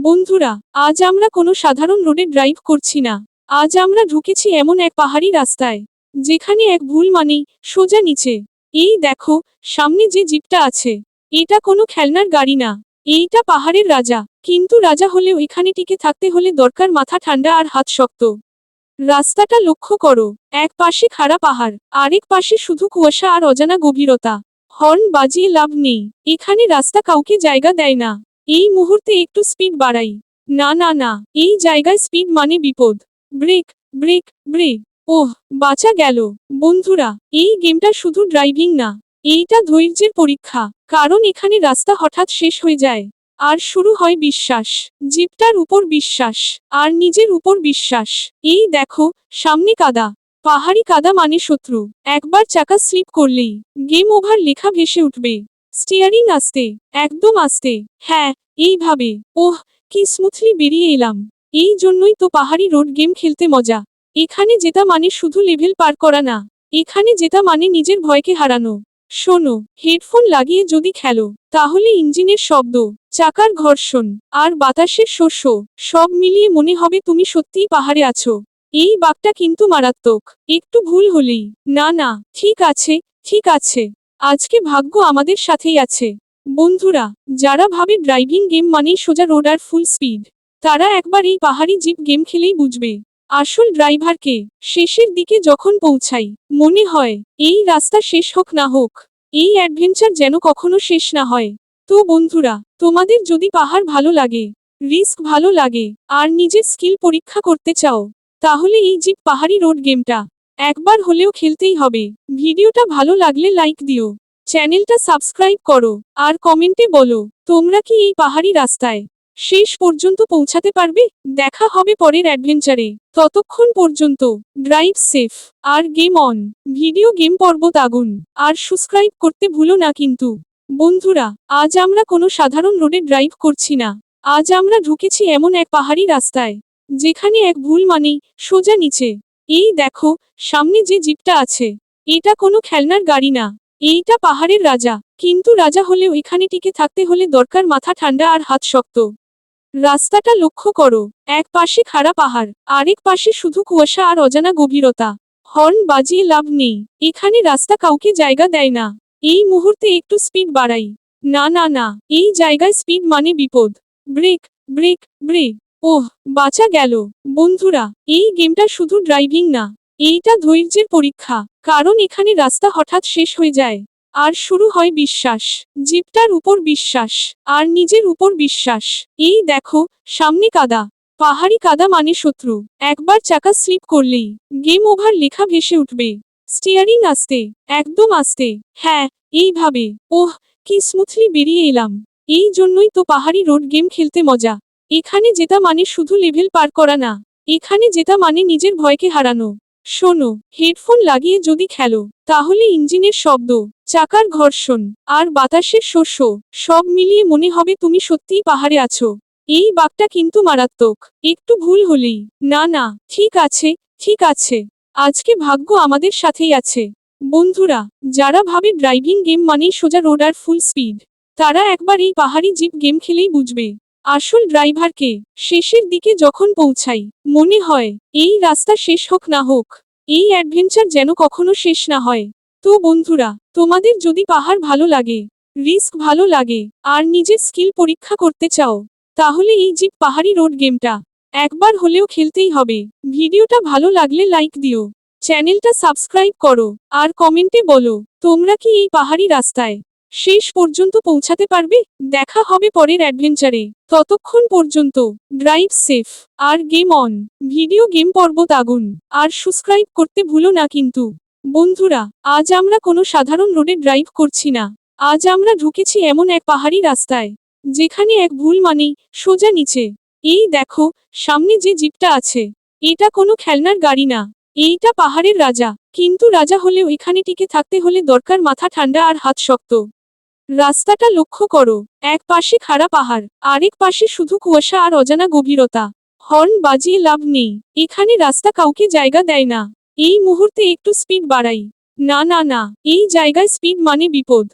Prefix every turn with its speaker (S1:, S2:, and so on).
S1: বন্ধুরা, আজ আমরা কোনো সাধারণ রোডে ড্রাইভ করছি না। আজ আমরা ঢুকেছি এমন এক পাহাড়ি রাস্তায়, যেখানে এক ভুল মানেই সোজা নিচে। এই দেখো, সামনে যে জিপটা আছে, এটা কোনো খেলনার গাড়ি না। এইটা পাহাড়ের রাজা, কিন্তু রাজা হলেও এখানে টিকে থাকতে হলে দরকার মাথা ঠান্ডা আর হাত শক্ত। রাস্তাটা লক্ষ্য করো, এক পাশে খাড়া পাহাড়, আরেক পাশে শুধু কুয়াশা আর অজানা গভীরতা। হর্ন বাজিয়ে লাভ নেই, এখানে রাস্তা কাউকে জায়গা দেয় না। এই মুহূর্তে একটু স্পিড বাড়াই। না না না, এই জায়গায় স্পিড মানে বিপদ। Break, break, break. ওহ, বাঁচা গেল। বন্ধুরা, এই গেমটা শুধু ড্রাইভিং না, এইটা ধৈর্যের পরীক্ষা। কারণ এখানে রাস্তা হঠাৎ শেষ হয়ে যায়, আর শুরু হয় বিশ্বাস। জিপটার উপর বিশ্বাস, আর নিজের উপর বিশ্বাস। এই দেখো, সামনে কাদা। পাহাড়ি কাদা মানে শত্রু। একবার চাকা স্লিপ করলেই গেম ওভার লেখা ভেসে উঠবে। স্টিয়ারিং আস্তে, একদম আস্তে। হ্যাঁ, এইভাবে। ওহ, কি স্মুথলি বেরিয়ে এলাম। এই জন্যই তো পাহাড়ি রোড গেম খেলতে মজা। এখানে জেতা মানে শুধু লেভেল পার করা না, এখানে জেতা মানে নিজের ভয়কে হারানো। শোনো, হেডফোন লাগিয়ে যদি খেলো, তাহলে ইঞ্জিনের শব্দ, চাকার ঘর্ষণ, আর বাতাসের শস্য, সব মিলিয়ে মনে হবে তুমি সত্যিই পাহাড়ে আছো। এই বাঁকটা কিন্তু মারাত্মক। একটু ভুল হলেই। না না, ঠিক আছে, ঠিক আছে। আজকে ভাগ্য আমাদের সাথেই আছে। বন্ধুরা, যারা ভাবে ড্রাইভিং গেম মানেই সোজা রোড আর ফুল স্পিড, তারা একবার এই পাহাড়ি জিপ গেম খেলেই বুঝবে আসল ড্রাইভারকে। শেষের দিকে যখন পৌঁছাই, মনে হয় এই রাস্তা শেষ হোক না হোক, এই অ্যাডভেঞ্চার যেন কখনো শেষ না হয়। তো বন্ধুরা, তোমাদের যদি পাহাড় ভালো লাগে, রিস্ক ভালো লাগে, আর নিজের স্কিল পরীক্ষা করতে চাও, তাহলে এই জিপ পাহাড়ি রোড গেমটা একবার হলেও খেলতেই হবে। ভিডিওটা ভালো লাগলে লাইক দিও, চ্যানেলটা সাবস্ক্রাইব করো, আর কমেন্টে বলো তোমরা কি এই পাহাড়ি রাস্তায় শেষ পর্যন্ত পৌঁছাতে পারবে। দেখা হবে পরের অ্যাডভেঞ্চারে। ততক্ষণ পর্যন্ত ড্রাইভ সেফ, আর গেম অন। ভিডিও গেম পর্বত আগুন, আর সাবস্ক্রাইব করতে ভুলো না কিন্তু। বন্ধুরা, আজ আমরা কোনো সাধারণ রোডে ড্রাইভ করছি না। আজ আমরা ঢুকেছি এমন এক পাহাড়ি রাস্তায়, যেখানে এক ভুল মানেই সোজা নিচে। এই দেখো, সামনে যে জিপটা আছে, এটা কোনো খেলনার গাড়ি না। এইটা পাহাড়ের রাজা, কিন্তু রাজা হলেও এখানে টিকে থাকতে হলে দরকার মাথা ঠান্ডা আর হাত শক্ত। রাস্তাটা লক্ষ্য করো, এক পাশে খাড়া পাহাড়, আরেক পাশে শুধু কুয়াশা আর অজানা গভীরতা। হর্ন বাজিয়ে লাভ নেই, এখানে রাস্তা কাউকে জায়গা দেয় না। এই মুহূর্তে একটু স্পিড বাড়াই। না না না, এই জায়গায় স্পিড মানে বিপদ। Break, break, break. ওহ, বাঁচা গেল। বন্ধুরা, এই গেমটা শুধু ড্রাইভিং না, এইটা ধৈর্যের পরীক্ষা। কারণ এখানে রাস্তা হঠাৎ শেষ হয়ে যায়, আর শুরু হয় বিশ্বাস। জিপটার উপর বিশ্বাস, আর নিজের উপর বিশ্বাস। এই দেখো, সামনে কাদা। পাহাড়ি কাদা মানে শত্রু। একবার চাকা স্লিপ করলেই গেম ওভার লেখা ভেসে উঠবে। স্টিয়ারিং আস্তে, একদম আস্তে। হ্যাঁ, এইভাবে। ওহ, কি স্মুথলি বেরিয়ে এলাম। এই জন্যই তো পাহাড়ি রোড গেম খেলতে মজা। এখানে জেতা মানে শুধু লেভেল পার করা না, এখানে জেতা মানে নিজের ভয়কে হারানো। শোনো, হেডফোন লাগিয়ে যদি খেলো, তাহলে ইঞ্জিনের শব্দ, চাকার ঘর্ষণ, আর বাতাসের শস্য, সব মিলিয়ে মনে হবে তুমি সত্যিই পাহাড়ে আছো। এই বাঁকটা কিন্তু মারাত্মক। একটু ভুল হলেই। না না, ঠিক আছে, ঠিক আছে। আজকে ভাগ্য আমাদের সাথেই আছে। বন্ধুরা, যারা ভাবে ড্রাইভিং গেম মানেই সোজা রোড আর ফুল স্পিড, তারা একবার এই পাহাড়ি জিপ গেম খেলেই বুঝবে আসল ড্রাইভারকে। শেষের দিকে যখন পৌঁছাই, মনে হয় এই রাস্তা শেষ হোক না হোক, এই অ্যাডভেঞ্চার যেন কখনো শেষ না হয়। তো বন্ধুরা, তোমাদের যদি পাহাড় ভালো লাগে, রিস্ক ভালো লাগে, আর নিজের স্কিল পরীক্ষা করতে চাও, তাহলে এই জিপ পাহাড়ি রোড গেমটা একবার হলেও খেলতেই হবে। ভিডিওটা ভালো লাগলে লাইক দিও, চ্যানেলটা সাবস্ক্রাইব করো, আর কমেন্টে বলো তোমরা কি এই পাহাড়ি রাস্তায় শেষ পর্যন্ত পৌঁছাতে পারবে। দেখা হবে পরের অ্যাডভেঞ্চারে। ততক্ষণ পর্যন্ত ড্রাইভ সেফ, আর গেম অন। ভিডিও গেম পর্বত আগুন, আর সাবস্ক্রাইব করতে ভুলো না কিন্তু। বন্ধুরা, আজ আমরা কোনো সাধারণ রোডে ড্রাইভ করছি না। আজ আমরা ঢুকেছি এমন এক পাহাড়ি রাস্তায়, যেখানে এক ভুল মানেই সোজা নিচে। এই দেখো, সামনে যে জিপটা আছে, এটা কোনো খেলনার গাড়ি না। এইটা পাহাড়ের রাজা, কিন্তু রাজা হলেও এখানে টিকে থাকতে হলে দরকার মাথা ঠান্ডা আর হাত শক্ত। রাস্তাটা লক্ষ্য করো, এক পাশে খাড়া পাহাড়, আরেক পাশে শুধু কুয়াশা আর অজানা গভীরতা। হর্ন বাজিয়ে লাভ নেই, এখানে রাস্তা কাউকে জায়গা দেয় না। এই মুহূর্তে একটু স্পিড বাড়াই। না না না, এই জায়গায় স্পিড মানে বিপদ।